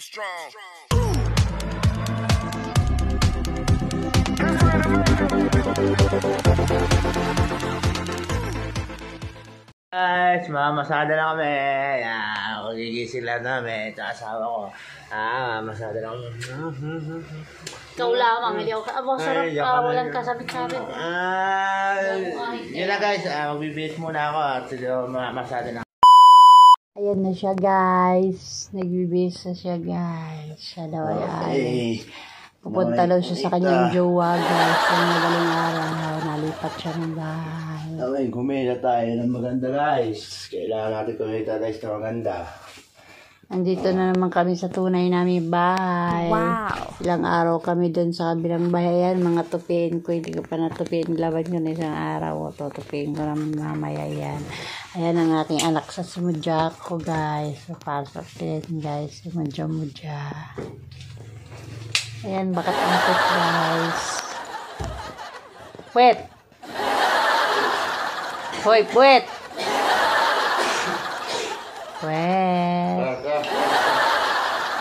strong. Guys, mamasada na kami. Magigising lang namin. Ito asawa ko. Mamasada na kami. Ikaw lamang, hindi ako. Aba, sarap ka. Walang kasabit-sabit. Yun na guys, magbibihis muna ako at mamasada na. Ayan na siya guys. Nagbibihis na siya guys. Siya daw ay pupunta daw siya sa kanyang jowa guys. Yung magaling araw. Nalipat siya ng bahay. Okay, kumita tayo ng maganda guys. Kailangan natin kumita guys na maganda. Andito na naman kami sa tunay namin bahay. Wow! Ilang araw kami doon sa kabilang bahay. Yan, mga tupiin ko. Hindi ko pa natupiin. Laban ko na isang araw. Tutupiin ko naman mamaya yan. Ayan ang aking anak sa sumudya ko guys. Papasok din guys. Sumudya-mudya. Ayan, bakat angkot guys. Puwet! Hoy, puwet! Puwet!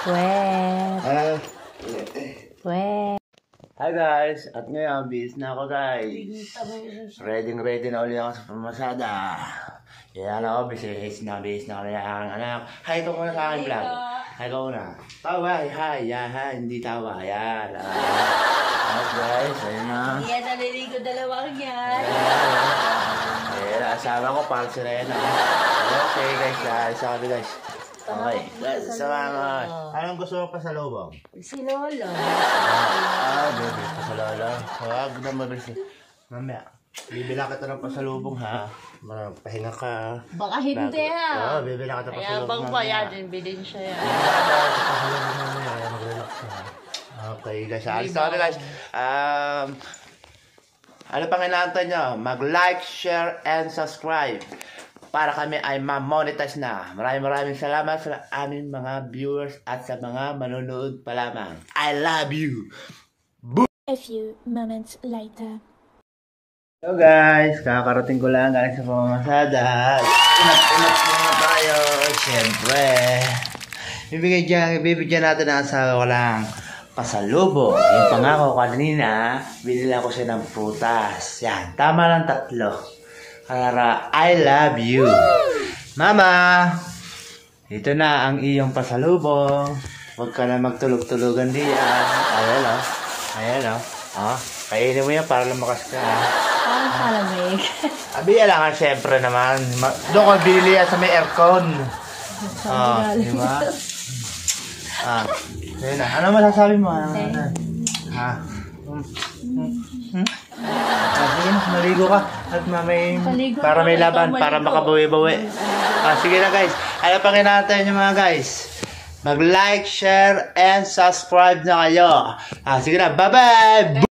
Puwet! Puwet! Hi guys! At ngayon, bihis na ako guys. Ready na ulit ako sa pamasada. Yan ako, bihis na kami ang anak. Hi, ito ko na sa aking vlog. Hi, ikaw na. Tawa, hi, hindi tawa. Yan. Guys, ayun na. Yan, naliligo dalawang yan. Ayan, asawa ko, para si Rena. Okay guys, isa kami guys. Okay, guys, sama. Anong gusto mo pa sa lubong? Si Lolo. Baby, pa sa lolo. Huwag na mabilis. Mamaya, bibila kita ng pasalubong ha. Pahinga ka. Baka hindi ha. Bibila kita pasalubong. Kaya bang pa yan, bilhin siya yan. Pasalubong mamaya, kaya mag-relax na. Okay guys, alis na kami guys. Ano pang inaantay nyo? Mag-like, share, and subscribe para kami ay ma-monetize na. Maraming salamat sa aming mga viewers at sa mga manonood pa lamang. I love you! A few moments later. Hello guys! Kakarating ko lang galing sa pamamasada. Inap muna tayo. Siyempre. Bibigyan natin ang asawa ko lang pasalubong. Yung pangako kanina, binila ko siya ng prutas. Yan, tama lang 3. Kaya, I love you. Mama, ito na ang iyong pasalubong. Huwag ka na magtulog-tulugan diyan. Ayan o. Kainin mo yan para lumakas ka. Parang kalamig. Abi, alangan syempre naman. Doon ko bili yan sa may aircon. Diba? Ayun na. Ano masasabi mo? Sige na, maligo ka. At para may laban, para makabawi-bawi. Sige na guys. Ano pang inaantay nyo mga guys? Mag-like, share, and subscribe na kayo. Sige na, bye-bye!